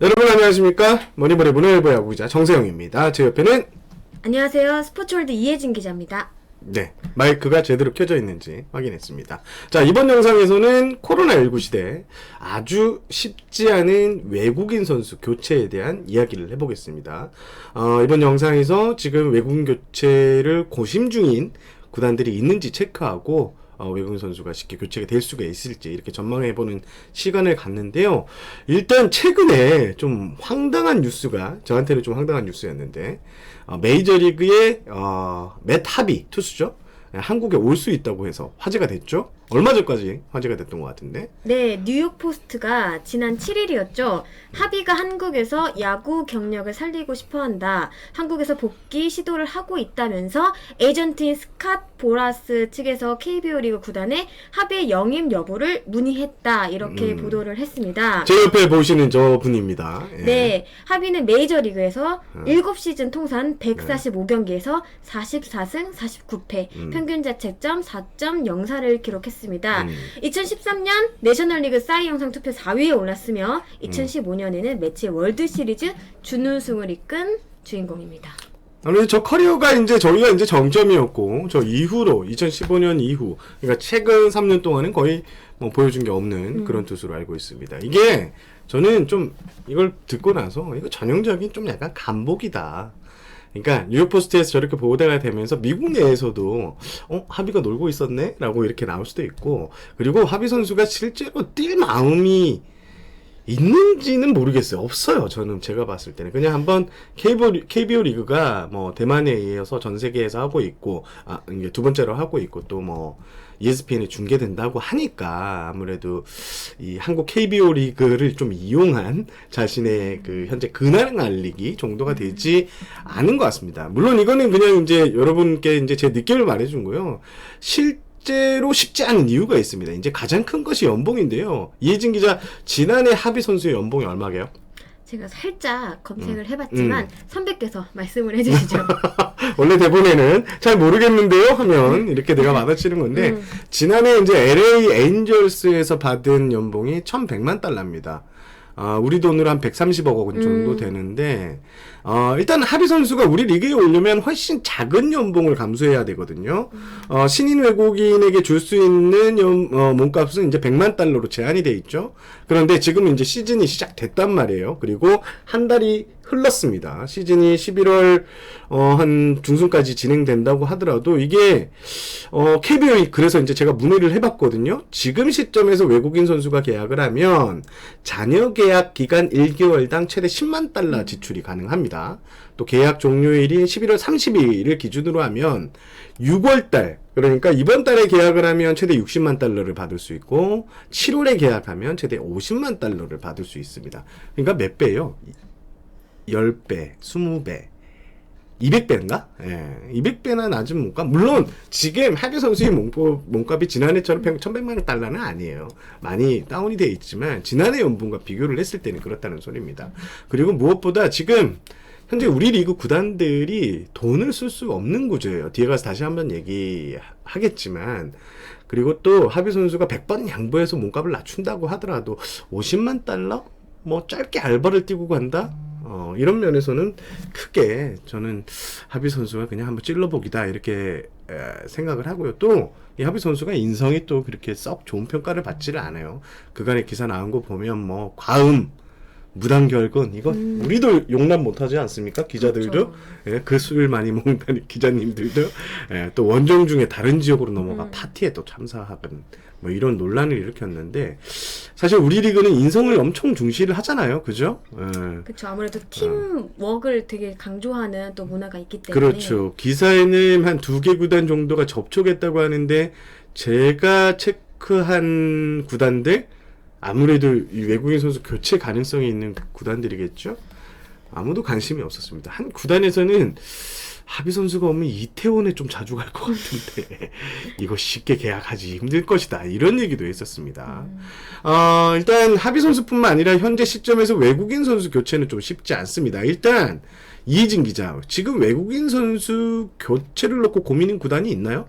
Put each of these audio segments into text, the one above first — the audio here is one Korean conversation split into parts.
여러분 안녕하십니까? 머니볼의 문화일보 야구기자 정세영입니다. 제 옆에는 안녕하세요. 스포츠월드 이혜진 기자입니다. 네, 마이크가 제대로 켜져 있는지 확인했습니다. 자, 이번 영상에서는 코로나19 시대 아주 쉽지 않은 외국인 선수 교체에 대한 이야기를 해보겠습니다. 이번 영상에서 지금 외국인 교체를 고심 중인 구단들이 있는지 체크하고 외국인 선수가 쉽게 교체가 될 수가 있을지 이렇게 전망해보는 시간을 갖는데요. 일단 최근에 좀 황당한 뉴스가 저한테는 좀 황당한 뉴스였는데 메이저리그의 맷 하비 투수죠. 한국에 올 수 있다고 해서 화제가 됐죠. 얼마 전까지 화제가 됐던 것 같은데. 네, 뉴욕 포스트가 지난 7일이었죠. 하비가 한국에서 야구 경력을 살리고 싶어한다. 한국에서 복귀 시도를 하고 있다면서 에이전트인 스캇 보라스 측에서 KBO 리그 구단에 하비의 영입 여부를 문의했다. 이렇게 보도를 했습니다. 제 옆에 보시는 저 분입니다. 예. 네, 하비는 메이저리그에서 7시즌 통산 145경기에서 44승 49패, 평균 자책점 4.04를 기록했습니다. 2013년 내셔널리그 싸이 영상 투표 4위에 올랐으며 2015년에는 매치 월드시리즈 준우승을 이끈 주인공입니다. 아무래도 저 커리어가 이제 저희가 이제 정점이었고 저 이후로 2015년 이후 그러니까 최근 3년 동안은 거의 뭐 보여준 게 없는 그런 투수로 알고 있습니다. 이게 저는 좀 이걸 듣고 나서 이거 전형적인 좀 약간 간복이다. 그러니까 뉴욕 포스트에서 저렇게 보도가 되면서 미국 내에서도 하비가 놀고 있었네? 라고 이렇게 나올 수도 있고, 그리고 하비 선수가 실제로 뛸 마음이 있는지는 모르겠어요. 없어요. 저는 제가 봤을 때는 그냥 한번 KBO 리그가 뭐 대만에 이어서 전 세계에서 하고 있고, 이게 두 번째로 하고 있고 또 뭐 ESPN에 중계된다고 하니까 아무래도 이 한국 KBO 리그를 좀 이용한 자신의 그 현재 근황을 알리기 정도가 되지 않은 것 같습니다. 물론 이거는 그냥 이제 여러분께 이제 제 느낌을 말해준 거요. 실제로 쉽지 않은 이유가 있습니다. 이제 가장 큰 것이 연봉인데요. 이혜진 기자, 지난해 하비 선수의 연봉이 얼마게요? 제가 살짝 검색을 해봤지만 선배께서 말씀을 해주시죠. 원래 대본에는 잘 모르겠는데요 하면 이렇게 내가 받아치는 건데 지난해 이제 LA 엔젤스에서 받은 연봉이 1,100만 달러입니다. 우리 돈으로 한 130억 원 정도 되는데 일단 하비 선수가 우리 리그에 오려면 훨씬 작은 연봉을 감수해야 되거든요. 신인 외국인에게 줄 수 있는 몸값은 이제 100만 달러로 제한이 돼 있죠. 그런데 지금 이제 시즌이 시작됐단 말이에요. 그리고 한 달이 흘렀습니다. 시즌이 11월 한 중순까지 진행된다고 하더라도 이게 KBO 그래서 이제 제가 문의를 해봤거든요. 지금 시점에서 외국인 선수가 계약을 하면 잔여 계약 기간 1개월당 최대 10만 달러 지출이 가능합니다. 또 계약 종료일이 11월 30일을 기준으로 하면 6월달 그러니까 이번 달에 계약을 하면 최대 60만 달러를 받을 수 있고 7월에 계약하면 최대 50만 달러를 받을 수 있습니다. 그러니까 몇 배예요? 10배, 20배, 200배인가? 예, 200배나 낮은 몸값. 물론 지금 하비 선수의 몸값이 지난해처럼 1,100만 달러는 아니에요. 많이 다운이 돼 있지만 지난해 연봉과 비교를 했을 때는 그렇다는 소리입니다. 그리고 무엇보다 지금 현재 우리 리그 구단들이 돈을 쓸 수 없는 구조예요. 뒤에 가서 다시 한번 얘기하겠지만 그리고 또 하비 선수가 100번 양보해서 몸값을 낮춘다고 하더라도 50만 달러? 뭐 짧게 알바를 뛰고 간다? 이런 면에서는 크게 저는 하비 선수가 그냥 한번 찔러보기다 이렇게 생각을 하고요. 또 이 하비 선수가 인성이 또 그렇게 썩 좋은 평가를 받지를 않아요. 그간의 기사 나온 거 보면 뭐 과음, 무단결근 이거 우리도 용납 못하지 않습니까? 기자들도 그렇죠. 예, 그 술 많이 먹는 기자님들도 또 원정 중에 다른 지역으로 넘어가 파티에 또 참석하는 뭐 이런 논란을 일으켰는데 사실 우리 리그는 인성을 엄청 중시를 하잖아요, 그죠? 예. 그렇죠. 아무래도 팀워크를 되게 강조하는 또 문화가 있기 때문에. 그렇죠. 기사에는 한 2개 구단 정도가 접촉했다고 하는데 제가 체크한 구단들 아무래도 이 외국인 선수 교체 가능성이 있는 구단들이겠죠? 아무도 관심이 없었습니다. 한 구단에서는 하비 선수가 오면 이태원에 좀 자주 갈 것 같은데 이거 쉽게 계약하지 힘들 것이다 이런 얘기도 했었습니다. 일단 하비 선수뿐만 아니라 현재 시점에서 외국인 선수 교체는 좀 쉽지 않습니다. 일단 이혜진 기자, 지금 외국인 선수 교체를 놓고 고민인 구단이 있나요?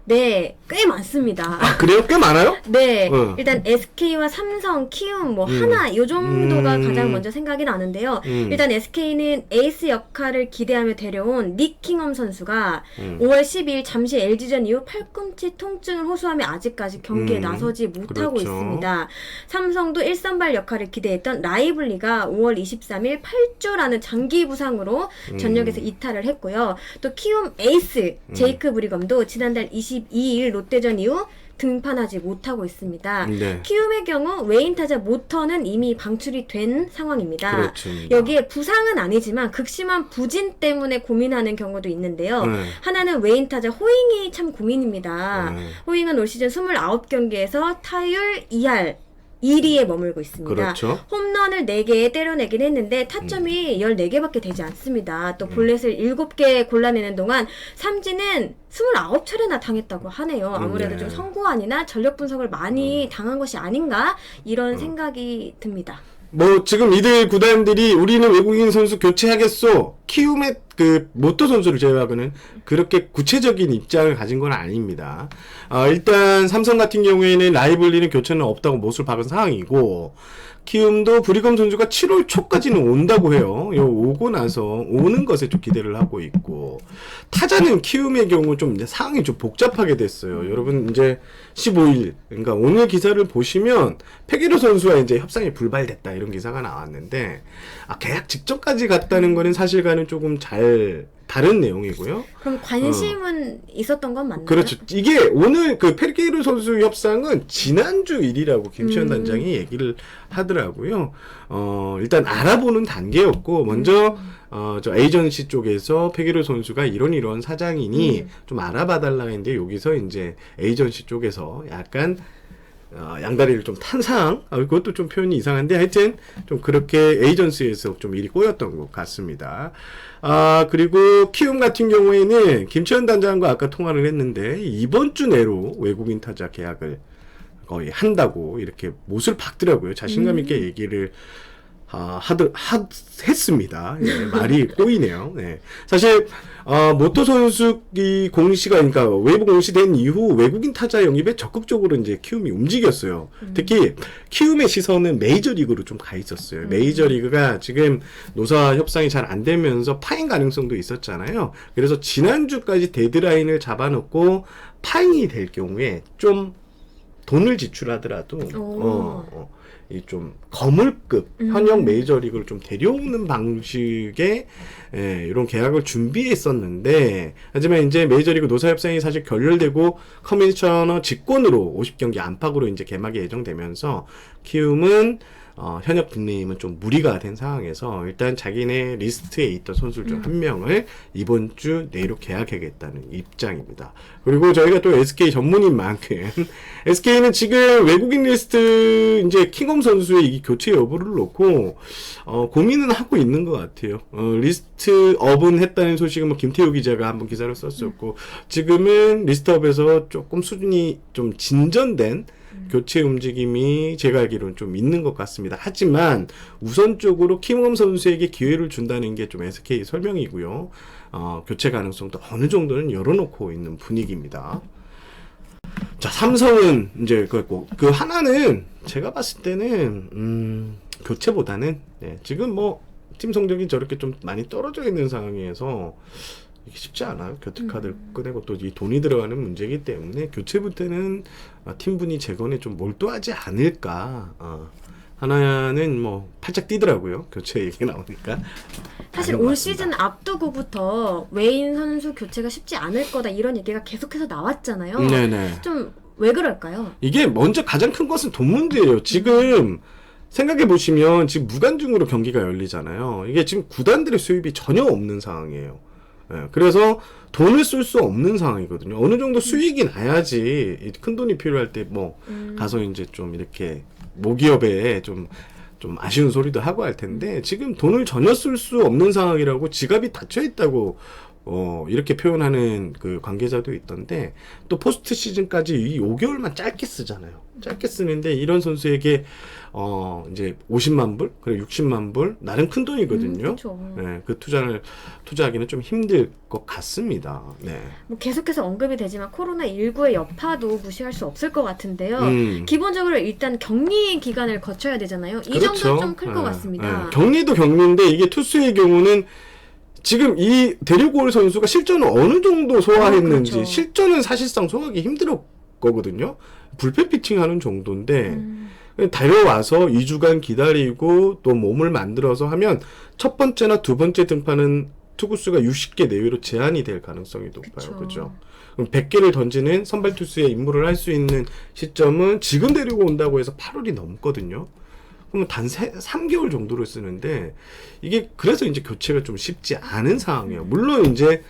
네, 꽤 많습니다. 아, 그래요? 꽤 많아요? 네, 어. 일단 SK와 삼성, 키움, 뭐 하나 요 정도가 가장 먼저 생각이 나는데요. 일단 SK는 에이스 역할을 기대하며 데려온 닉 킹엄 선수가 5월 12일 잠시 LG전 이후 팔꿈치 통증을 호소하며 아직까지 경기에 나서지 못하고 그렇죠. 있습니다. 삼성도 1선발 역할을 기대했던 라이블리가 5월 23일 8주라는 장기 부상으로 전력에서 이탈을 했고요. 또 키움 에이스 제이크 브리검도 지난달 22일 롯데전 이후 등판하지 못하고 있습니다. 네. 키움의 경우 외인 타자 모터는 이미 방출이 된 상황입니다. 그렇습니다. 여기에 부상은 아니지만 극심한 부진 때문에 고민하는 경우도 있는데요. 네. 하나는 외인 타자 호잉이 참 고민입니다. 호잉은 올 시즌 29경기에서 타율 2할 1위에 머물고 있습니다. 그렇죠. 홈런을 4개 때려내긴 했는데 타점이 14개밖에 되지 않습니다. 또 볼넷을 7개 골라내는 동안 삼진은 29차례나 당했다고 하네요. 아무래도 네. 좀 선구안이나 전력 분석을 많이 당한 것이 아닌가 이런 생각이 듭니다. 뭐 지금 이들 구단들이 우리는 외국인 선수 교체하겠소. 키움의 그 모토 선수를 제외하고는 그렇게 구체적인 입장을 가진 건 아닙니다. 일단 삼성 같은 경우에는 라이블리는 교체는 없다고 못을 박은 상황이고, 키움도 브리검 선수가 7월 초까지는 온다고 해요. 오고 나서 오는 것에 좀 기대를 하고 있고, 타자는 키움의 경우 좀 이제 상황이 좀 복잡하게 됐어요. 여러분 이제 15일, 그러니까 오늘 기사를 보시면 페게로 선수와 이제 협상이 불발됐다 이런 기사가 나왔는데, 계약 직전까지 갔다는 거는 사실과는 조금 잘 다른 내용이고요. 그럼 관심은 있었던 건 맞나요? 그렇죠. 이게 오늘 그 페게로 선수 협상은 지난주 일이라고 김치현 단장이 얘기를 하더라고요. 일단 알아보는 단계였고, 먼저 저 에이전시 쪽에서 페게로 선수가 이런 사장이니 좀 알아봐달라 했는데, 여기서 이제 에이전시 쪽에서 약간 양다리를 좀 탄 상황, 그것도 좀 표현이 이상한데, 하여튼 좀 그렇게 에이전시에서 좀 일이 꼬였던 것 같습니다. 그리고 키움 같은 경우에는 김치현 단장과 아까 통화를 했는데, 이번 주 내로 외국인 타자 계약을 거의 한다고 이렇게 못을 박더라고요. 자신감 있게 얘기를 했습니다. 예, 말이 꼬이네요. 네. 사실 모토 선수 이 공시가, 그러니까 외부 공시된 이후 외국인 타자 영입에 적극적으로 이제 키움이 움직였어요. 특히 키움의 시선은 메이저리그로 좀 가 있었어요. 메이저리그가 지금 노사 협상이 잘 안 되면서 파행 가능성도 있었잖아요. 그래서 지난주까지 데드라인을 잡아놓고 파행이 될 경우에 좀 돈을 지출하더라도 이 좀 거물급 현역 메이저리그를 좀 데려오는 방식의 이런 계약을 준비했었는데, 하지만 이제 메이저리그 노사협상이 사실 결렬되고 커미셔너 직권으로 50경기 안팎으로 이제 개막이 예정되면서 키움은 현역 빅네임은 좀 무리가 된 상황에서 일단 자기네 리스트에 있던 선수 중 한 명을 이번 주 내로 계약하겠다는 입장입니다. 그리고 저희가 또 SK 전문인 만큼 SK는 지금 외국인 리스트 이제 킹엄 선수의 이 교체 여부를 놓고 고민은 하고 있는 것 같아요. 리스트 업은 했다는 소식은 뭐 김태우 기자가 한번 기사를 썼었고, 지금은 리스트업에서 조금 수준이 좀 진전된 교체 움직임이 제가 알기로는 좀 있는 것 같습니다. 하지만 우선적으로 킹엄 선수에게 기회를 준다는 게 좀 SK 설명이고요. 교체 가능성도 어느 정도는 열어놓고 있는 분위기입니다. 자, 삼성은 이제 그 하나는 제가 봤을 때는 교체보다는 지금 뭐 팀 성적이 저렇게 좀 많이 떨어져 있는 상황에서 이게 쉽지 않아요. 교체카드를 꺼내고 또 이 돈이 들어가는 문제이기 때문에 교체부터는 팀분이 재건에 좀 몰두하지 않을까. 하나는 뭐 팔짝 뛰더라고요. 교체 얘기 나오니까. 사실 올 시즌 앞두고부터 외인 선수 교체가 쉽지 않을 거다 이런 얘기가 계속해서 나왔잖아요. 네네. 좀 왜 그럴까요? 이게 먼저 가장 큰 것은 돈 문제예요. 지금 생각해 보시면 지금 무관중으로 경기가 열리잖아요. 이게 지금 구단들의 수입이 전혀 없는 상황이에요. 그래서 돈을 쓸 수 없는 상황이거든요. 어느 정도 수익이 나야지 큰 돈이 필요할 때 뭐 가서 이제 좀 이렇게 모기업에 좀 아쉬운 소리도 하고 할 텐데, 지금 돈을 전혀 쓸 수 없는 상황이라고, 지갑이 닫혀 있다고 이렇게 표현하는 그 관계자도 있던데, 또 포스트 시즌까지 이 5개월만 짧게 쓰잖아요. 짧게 쓰는데 이런 선수에게 이제 50만 불, 그래 60만 불 나름 큰 돈이거든요. 네, 그 투자하기는 좀 힘들 것 같습니다. 네. 뭐 계속해서 언급이 되지만 코로나19의 여파도 무시할 수 없을 것 같은데요. 기본적으로 일단 격리 기간을 거쳐야 되잖아요. 이 그렇죠. 정도는 좀 클 것 같습니다. 격리도 격리인데 이게 투수의 경우는 지금 이 데리고 올 선수가 실전을 어느 정도 소화했는지, 그렇죠. 실전은 사실상 소화하기 힘들었거든요. 불펜 피칭하는 정도인데 데려와서 2주간 기다리고 또 몸을 만들어서 하면 첫 번째나 두 번째 등판은 투구수가 60개 내외로 제한이 될 가능성이 높아요. 그죠? 그럼 100개를 던지는 선발 투수의 임무를 할 수 있는 시점은 지금 데리고 온다고 해서 8월이 넘거든요. 그러면 단 3개월 정도를 쓰는데, 이게 그래서 이제 교체가 좀 쉽지 않은 상황이에요. 물론 이제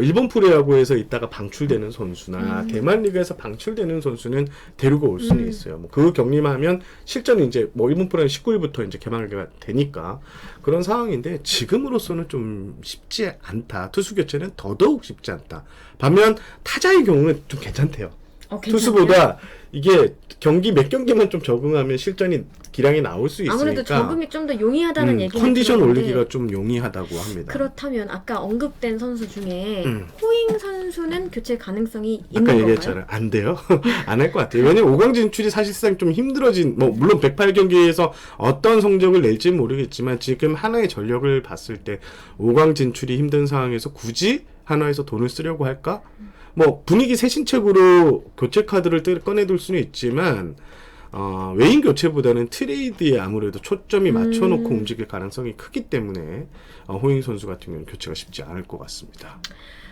일본 프로야구에서 있다가 방출되는 선수나 대만 리그에서 방출되는 선수는 데리고 올 수는 있어요. 뭐 그 격리만 하면 실전이 이제 뭐 일본 프로는 19일부터 이제 개막이 되니까 그런 상황인데, 지금으로서는 좀 쉽지 않다. 투수 교체는 더더욱 쉽지 않다. 반면 타자의 경우는 좀 괜찮대요. 투수보다 이게 경기 몇 경기만 좀 적응하면 실전이 기량이 나올 수 있으니까 아무래도 적응이 좀 더 용이하다는 얘기는 컨디션 들었는데, 올리기가 좀 용이하다고 합니다. 그렇다면 아까 언급된 선수 중에 호잉 선수는 교체 가능성이 있는 아까 건가요? 얘기했잖아요. 안 돼요. 안 할 것 같아요. 왜냐면 5강 진출이 사실상 좀 힘들어진, 뭐 물론 108경기에서 어떤 성적을 낼지는 모르겠지만 지금 하나의 전력을 봤을 때 5강 진출이 힘든 상황에서 굳이 하나에서 돈을 쓰려고 할까? 뭐 분위기 새신책으로 교체 카드를 꺼내둘 수는 있지만 외인 교체보다는 트레이드에 아무래도 초점이 맞춰놓고 움직일 가능성이 크기 때문에 호잉 선수 같은 경우는 교체가 쉽지 않을 것 같습니다.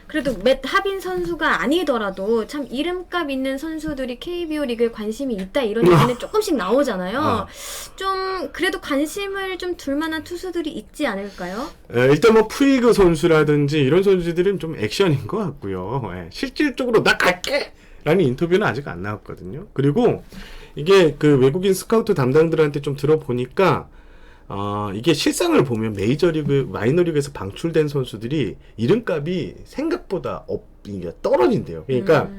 그래도 맷 하빈 선수가 아니더라도 참 이름값 있는 선수들이 KBO 리그에 관심이 있다 이런 얘기는 조금씩 나오잖아요. 좀 그래도 관심을 좀 둘 만한 투수들이 있지 않을까요? 일단 뭐 프리그 선수라든지 이런 선수들은 좀 액션인 것 같고요. 실질적으로 나 갈게! 라는 인터뷰는 아직 안 나왔거든요. 그리고 이게 그 외국인 스카우트 담당들한테 좀 들어보니까 이게 실상을 보면 메이저리그, 마이너리그에서 방출된 선수들이 이름값이 생각보다 이게 떨어진대요. 그러니까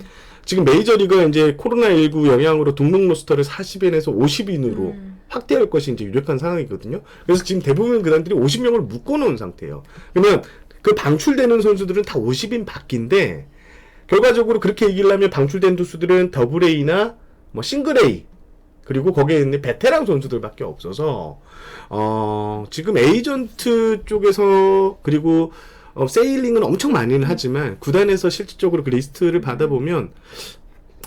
지금 메이저리그가 이제 코로나19 영향으로 등록 로스터를 40인에서 50인으로 확대할 것이 이제 유력한 상황이거든요. 그래서 지금 대부분 구단들이 50명을 묶어놓은 상태예요. 그러면 그 방출되는 선수들은 다 50인 밖인데, 결과적으로 그렇게 얘기를 하면 방출된 투수들은 더블 A나 뭐 싱글 A, 그리고 거기에 있는 베테랑 선수들밖에 없어서 지금 에이전트 쪽에서, 그리고 세일링은 엄청 많이는 하지만 구단에서 실질적으로 그 리스트를 받아보면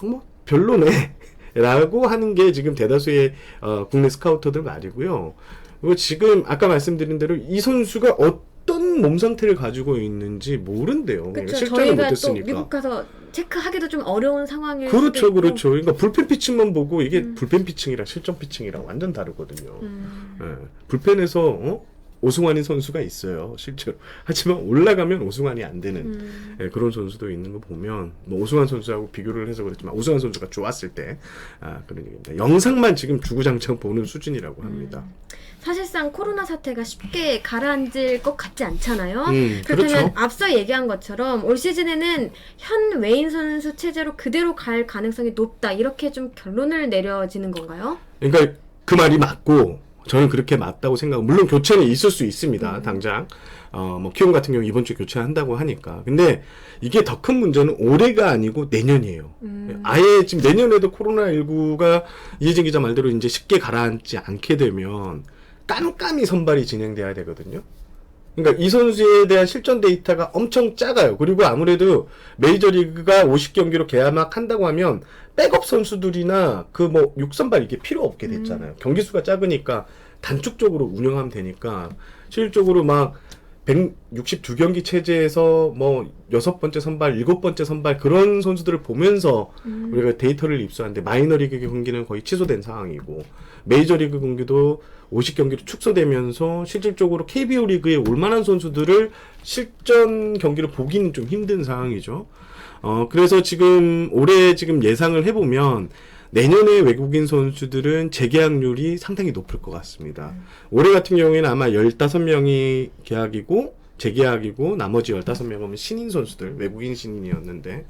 뭐 별로네 라고 하는 게 지금 대다수의 국내 스카우터들 말이고요. 그리고 지금 아까 말씀드린 대로 이 선수가 어떤 몸 상태를 가지고 있는지 모른대요. 그렇죠. 실전을 저희가 못했으니까. 또 미국 가서 체크하기도 좀 어려운 상황일 그렇죠, 수도 있고. 그렇죠. 그러니까 불펜 피칭만 보고 이게 불펜 피칭이랑 실전 피칭이랑 완전 다르거든요. 불펜에서 오승환인 선수가 있어요, 실제로. 하지만 올라가면 오승환이 안 되는 그런 선수도 있는 거 보면, 뭐 오승환 선수하고 비교를 해서 그렇지만 오승환 선수가 좋았을 때 그런 얘기입니다. 영상만 지금 주구장창 보는 수준이라고 합니다. 사실상 코로나 사태가 쉽게 가라앉을 것 같지 않잖아요. 그렇다면 그렇죠. 앞서 얘기한 것처럼 올 시즌에는 현 외인 선수 체제로 그대로 갈 가능성이 높다, 이렇게 좀 결론을 내려지는 건가요? 그러니까 그 말이 맞고, 저는 그렇게 맞다고 생각하고, 물론 교체는 있을 수 있습니다. 당장 뭐 키움 같은 경우 이번 주에 교체한다고 하니까. 근데 이게 더 큰 문제는 올해가 아니고 내년이에요. 아예 지금 내년에도 코로나19가 이혜진 기자 말대로 이제 쉽게 가라앉지 않게 되면 깜깜이 선발이 진행돼야 되거든요. 그러니까 이 선수에 대한 실전 데이터가 엄청 작아요. 그리고 아무래도 메이저리그가 50경기로 개막한다고 하면 백업 선수들이나 그 뭐 6선발 이게 필요 없게 됐잖아요. 경기 수가 작으니까 단축적으로 운영하면 되니까, 실질적으로 막 162경기 체제에서 뭐 6번째 선발, 7번째 선발 그런 선수들을 보면서 우리가 데이터를 입수하는데, 마이너리그 경기는 거의 취소된 상황이고 메이저리그 경기도 50경기로 축소되면서 실질적으로 KBO 리그에 올만한 선수들을 실전 경기를 보기는 좀 힘든 상황이죠. 그래서 지금 올해 지금 예상을 해보면 내년에 외국인 선수들은 재계약률이 상당히 높을 것 같습니다. 올해 같은 경우에는 아마 15명이 계약이고 재계약이고 나머지 15명은 신인 선수들, 외국인 신인이었는데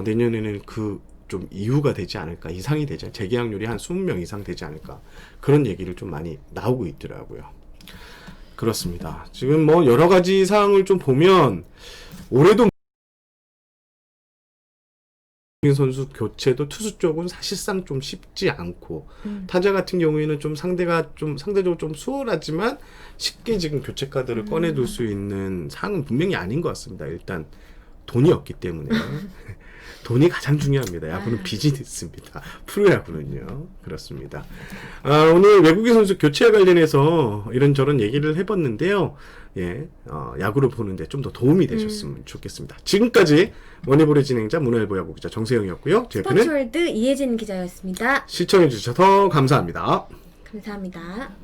내년에는 그 좀 이유가 되지 않을까, 이상이 되지 않을까, 재계약률이 한 20명 이상 되지 않을까, 그런 얘기를 좀 많이 나오고 있더라고요. 그렇습니다. 지금 뭐 여러 가지 사항을 좀 보면 올해도 선수 교체도 투수 쪽은 사실상 좀 쉽지 않고 타자 같은 경우에는 좀 상대적으로 좀 수월하지만 쉽게 지금 교체 카드를 꺼내둘 수 있는 상황은 분명히 아닌 것 같습니다. 일단 돈이 없기 때문에 돈이 가장 중요합니다. 야구는 비즈니스입니다. 프로야구는요. 그렇습니다. 오늘 외국인 선수 교체와 관련해서 이런저런 얘기를 해봤는데요. 예, 야구를 보는데 좀 더 도움이 되셨으면 좋겠습니다. 지금까지 원예볼의 진행자 문화일보 야구 기자 정세영이었고요. 제 옆에는 스포츠월드 이혜진 기자였습니다. 시청해주셔서 감사합니다. 감사합니다.